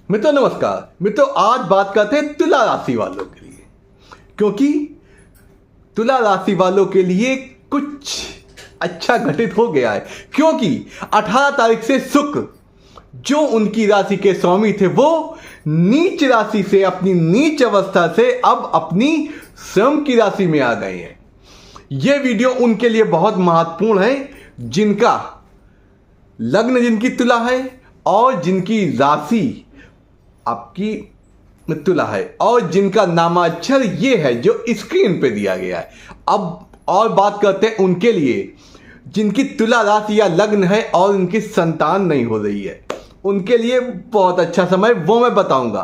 मित्रों नमस्कार। मित्रों आज बात करते हैं तुला राशि वालों के लिए, क्योंकि तुला राशि वालों के लिए कुछ अच्छा घटित हो गया है। क्योंकि 18 तारीख से शुक्र जो उनकी राशि के स्वामी थे वो नीच राशि से, अपनी नीच अवस्था से अब अपनी स्वयं की राशि में आ गए हैं। यह वीडियो उनके लिए बहुत महत्वपूर्ण है जिनका लग्न, जिनकी तुला है और जिनकी राशि आपकी तुला है और जिनका नामाक्षर ये है जो स्क्रीन पे दिया गया है। अब और बात करते हैं उनके लिए जिनकी तुला राशि या लग्न है और उनकी संतान नहीं हो रही है। उनके लिए बहुत अच्छा समय वो मैं बताऊंगा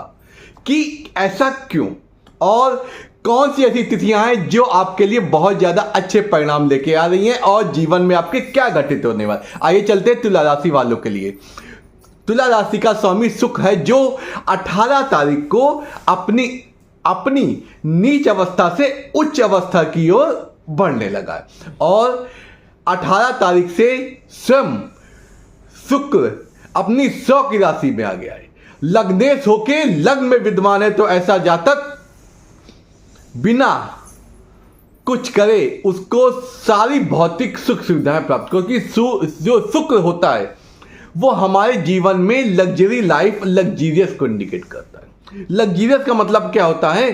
कि ऐसा क्यों और कौन सी ऐसी तिथियां हैं जो आपके लिए बहुत ज्यादा अच्छे परिणाम लेके आ रही हैं और जीवन में आपके क्या घटित होने वाला। आइए चलते हैं तुला राशि वालों के लिए। तुला राशि का स्वामी शुक्र है जो 18 तारीख को अपनी नीच अवस्था से उच्च अवस्था की ओर बढ़ने लगा है और 18 तारीख से स्वयं शुक्र अपनी 100 की राशि में आ गया है। लग्नेश होके लग्न में विद्यमान है तो ऐसा जातक बिना कुछ करे उसको सारी भौतिक सुख सुविधाएं प्राप्त, क्योंकि जो शुक्र होता है वो हमारे जीवन में लग्जरी लाइफ, लग्जीरियस को इंडिकेट करता है। लग्जीरियस का मतलब क्या होता है?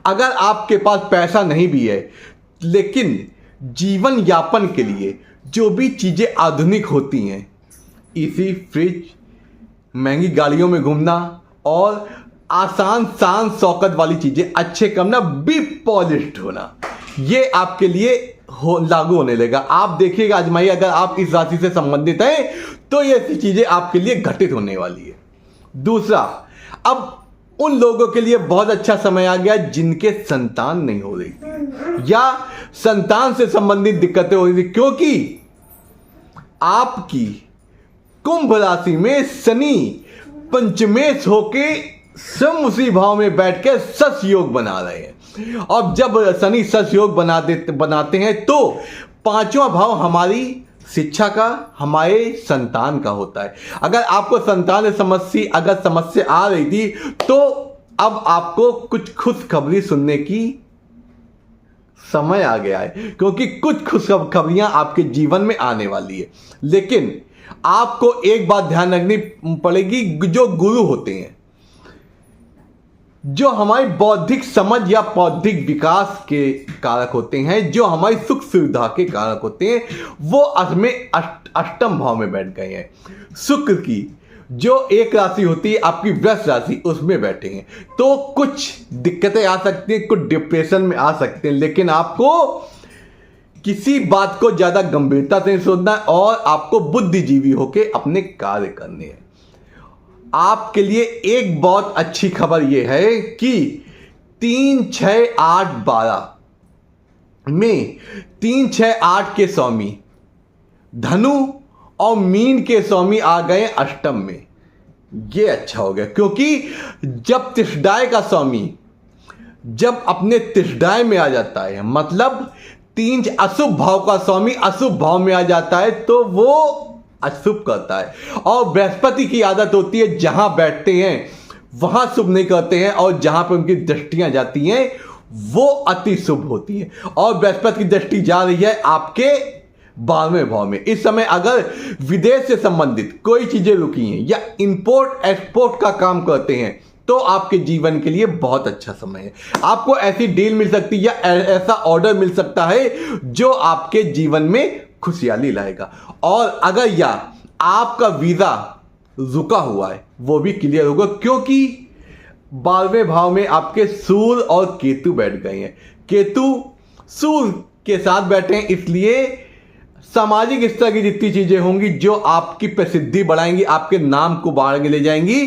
अगर आपके पास पैसा नहीं भी है लेकिन जीवन यापन के लिए जो भी चीजें आधुनिक होती हैं, एसी, फ्रिज, महंगी गाड़ियों में घूमना और आसान शान शौकत वाली चीजें, अच्छे करना, बी पॉलिश्ड होना, ये आपके लिए लागू होने लगा। आप देखिएगा, आजमाइए, अगर आप इस राशि से संबंधित हैं तो ये ऐसी चीजें आपके लिए घटित होने वाली है। दूसरा, अब उन लोगों के लिए बहुत अच्छा समय आ गया जिनके संतान नहीं हो रही थी या संतान से संबंधित दिक्कतें हो रही थी, क्योंकि आपकी कुंभ राशि में शनि पंचमेश होके स्वयं उसी भाव में बैठ के सस योग बना रहे हैं। और जब शनि सस योग बनाते हैं तो पांचवा भाव हमारी शिक्षा का, हमारे संतान का होता है। अगर आपको संतान समस्या आ रही थी तो अब आपको कुछ खुशखबरी सुनने की समय आ गया है, क्योंकि कुछ खुशखबरियां आपके जीवन में आने वाली है। लेकिन आपको एक बात ध्यान रखनी पड़ेगी, जो गुरु होते हैं, जो हमारी बौद्धिक समझ या बौद्धिक विकास के कारक होते हैं, जो हमारी सुख सुविधा के कारक होते हैं, वो अष्टम भाव में बैठ गए हैं। शुक्र की जो एक राशि होती है आपकी वृष राशि, उसमें बैठे हैं तो कुछ दिक्कतें आ सकती हैं, कुछ डिप्रेशन में आ सकते हैं। लेकिन आपको किसी बात को ज्यादा गंभीरता से नहीं सोचना है और आपको बुद्धिजीवी होकर अपने कार्य करने हैं। आपके लिए एक बहुत अच्छी खबर यह है कि 3, 6, 8, 12 में 3, 6, 8 के स्वामी धनु और मीन के स्वामी आ गए अष्टम में। यह अच्छा हो गया, क्योंकि जब तिष्ठाय का स्वामी जब अपने तिष्ठाय में आ जाता है, मतलब 3 अशुभ भाव का स्वामी अशुभ भाव में आ जाता है तो वो अशुभ करता है। और बृहस्पति की आदत होती है जहां बैठते हैं वहां शुभ नहीं करते हैं और जहां पर उनकी दृष्टियां जाती हैं वो अति शुभ होती है। और बृहस्पति की दृष्टि जा रही है आपके 12वें भाव में। इस समय अगर विदेश से संबंधित कोई चीजें रुकी हैं या इंपोर्ट एक्सपोर्ट का काम करते हैं तो आपके जीवन के लिए बहुत अच्छा समय है। आपको ऐसी डील मिल सकती है या ऐसा ऑर्डर मिल सकता है जो आपके जीवन में खुशहाली लाएगा। और अगर या आपका वीजा रुका हुआ है वो भी क्लियर होगा, क्योंकि 12वें भाव में आपके सूर्य और केतु बैठ गए हैं। केतु सूर्य के साथ बैठे हैं, इसलिए सामाजिक स्तर की जितनी चीजें होंगी जो आपकी प्रसिद्धि बढ़ाएंगी, आपके नाम को बाहर ले जाएंगी,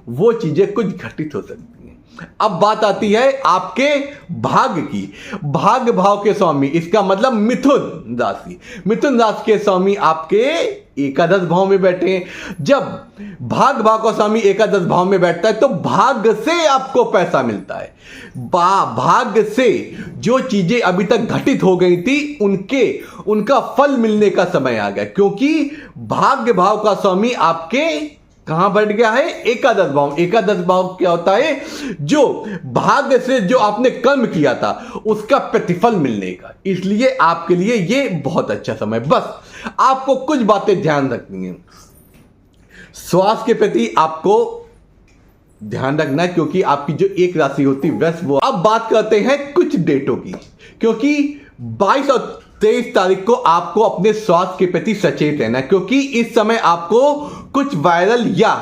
वो चीजें कुछ घटित हो सकती हैं। अब बात आती है आपके भाग्य की। भाग्य भाव के स्वामी, इसका मतलब मिथुन राशि। मिथुन राशि के स्वामी आपके एकादश भाव में बैठे हैं। जब भाग्य भाव का स्वामी एकादश भाव में बैठता है तो भाग्य से आपको पैसा मिलता है। भाग्य से जो चीजें अभी तक घटित हो गई थी उनका फल मिलने का समय आ गया, क्योंकि भाग्य भाव का स्वामी आपके कहां बैठ गया है? एकादश भाव। एकादश भाव क्या होता है? जो भाग्य से जो आपने कर्म किया था उसका प्रतिफल मिलने का। इसलिए आपके लिए ये बहुत अच्छा समय। बस आपको कुछ बातें ध्यान रखनी है। स्वास्थ्य के प्रति आपको ध्यान रखना है, क्योंकि आपकी जो एक राशि होती है वृष वो। अब बात करते हैं कुछ डेटों की, क्योंकि 22 और 23 तारीख को आपको अपने स्वास्थ्य के प्रति सचेत रहना है, क्योंकि इस समय आपको कुछ वायरल या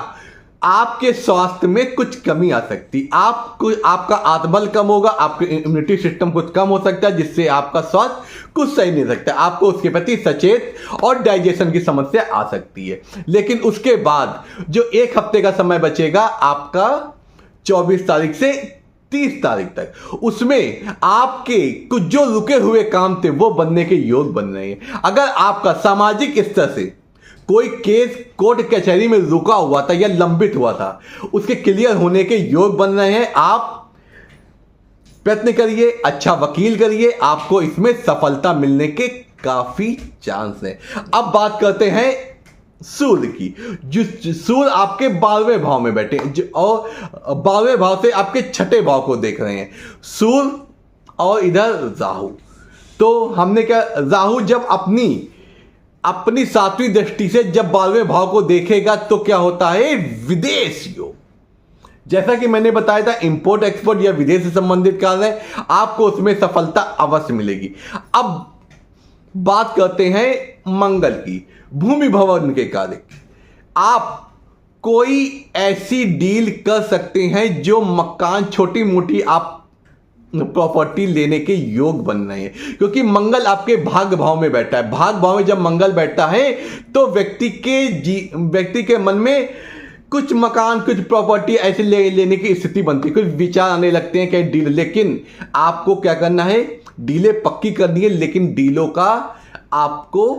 आपके स्वास्थ्य में कुछ कमी आ सकती। आपका आत्मबल कम होगा, आपके इम्यूनिटी सिस्टम कुछ कम हो सकता है, जिससे आपका स्वास्थ्य कुछ सही नहीं सकता। आपको उसके प्रति सचेत और डाइजेशन की समस्या आ सकती है। लेकिन उसके बाद जो एक हफ्ते का समय बचेगा आपका 24 तारीख से 30 तारीख तक, उसमें आपके कुछ जो रुके हुए काम थे वो बनने के योग बन रहे हैं। अगर आपका सामाजिक स्तर से कोई केस कोर्ट कचहरी में रुका हुआ था या लंबित हुआ था, उसके क्लियर होने के योग बन रहे हैं। आप प्रयत्न करिए, अच्छा वकील करिए, आपको इसमें सफलता मिलने के काफी चांस हैं। अब बात करते हैं सूर्य की। जो सूर्य आपके 12वें भाव में बैठे हैं और 12वें भाव से आपके 6ठे भाव को देख रहे हैं सूर्य, और इधर राहु। तो हमने क्या, राहु जब अपनी 7वीं दृष्टि से जब 12वें भाव को देखेगा तो क्या होता है? विदेश योग। जैसा कि मैंने बताया था, इंपोर्ट एक्सपोर्ट या विदेश से संबंधित कार्य, आपको उसमें सफलता अवश्य मिलेगी। अब बात करते हैं मंगल की, भूमि भवन के कार्य। आप कोई ऐसी डील कर सकते हैं जो मकान, छोटी मोटी आप प्रॉपर्टी लेने के योग बन रहे हैं, क्योंकि मंगल आपके भाग्य भाव में बैठा है। भाग्य भाव में जब मंगल बैठता है तो व्यक्ति के मन में कुछ मकान, कुछ प्रॉपर्टी ऐसे लेने की स्थिति बनती है, कुछ विचार आने लगते हैं कि डील। लेकिन आपको क्या करना है? डीलें पक्की करनी है, लेकिन डीलों का आपको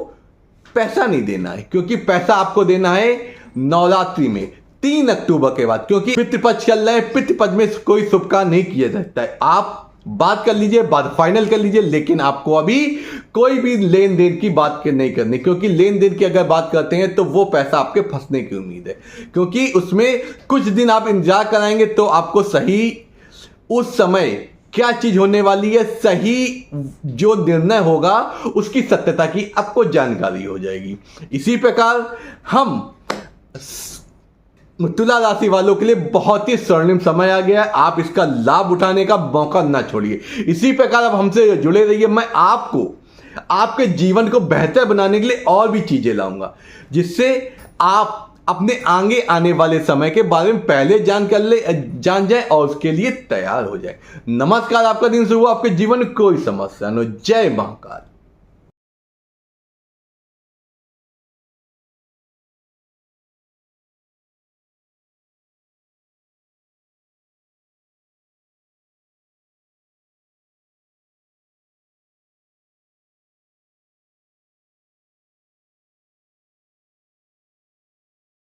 पैसा नहीं देना है, क्योंकि पैसा आपको देना है नवरात्रि में 3 अक्टूबर के बाद, क्योंकि पितृपक्ष चल रहे हैं। पितृपक्ष में कोई शुभ कार्य नहीं किया जाता है। आप बात कर लीजिए, बात फाइनल कर लीजिए, लेकिन आपको अभी कोई भी लेन देन की बात नहीं करनी, क्योंकि लेन देन की अगर बात करते हैं तो वो पैसा आपके फंसने की उम्मीद है, क्योंकि उसमें कुछ दिन आप इंतजार कराएंगे तो आपको सही उस समय क्या चीज होने वाली है, सही जो निर्णय होगा उसकी सत्यता की आपको जानकारी हो जाएगी। इसी प्रकार हम तुला राशि वालों के लिए बहुत ही स्वर्णिम समय आ गया है। आप इसका लाभ उठाने का मौका ना छोड़िए। इसी प्रकार आप हमसे जुड़े रहिए। मैं आपको आपके जीवन को बेहतर बनाने के लिए और भी चीजें लाऊंगा, जिससे आप अपने आगे आने वाले समय के बारे में पहले जान जाए और उसके लिए तैयार हो जाए। नमस्कार, आपका दिन शुभ हो, आपके जीवन में कोई समस्या न हो। जय महाकाल।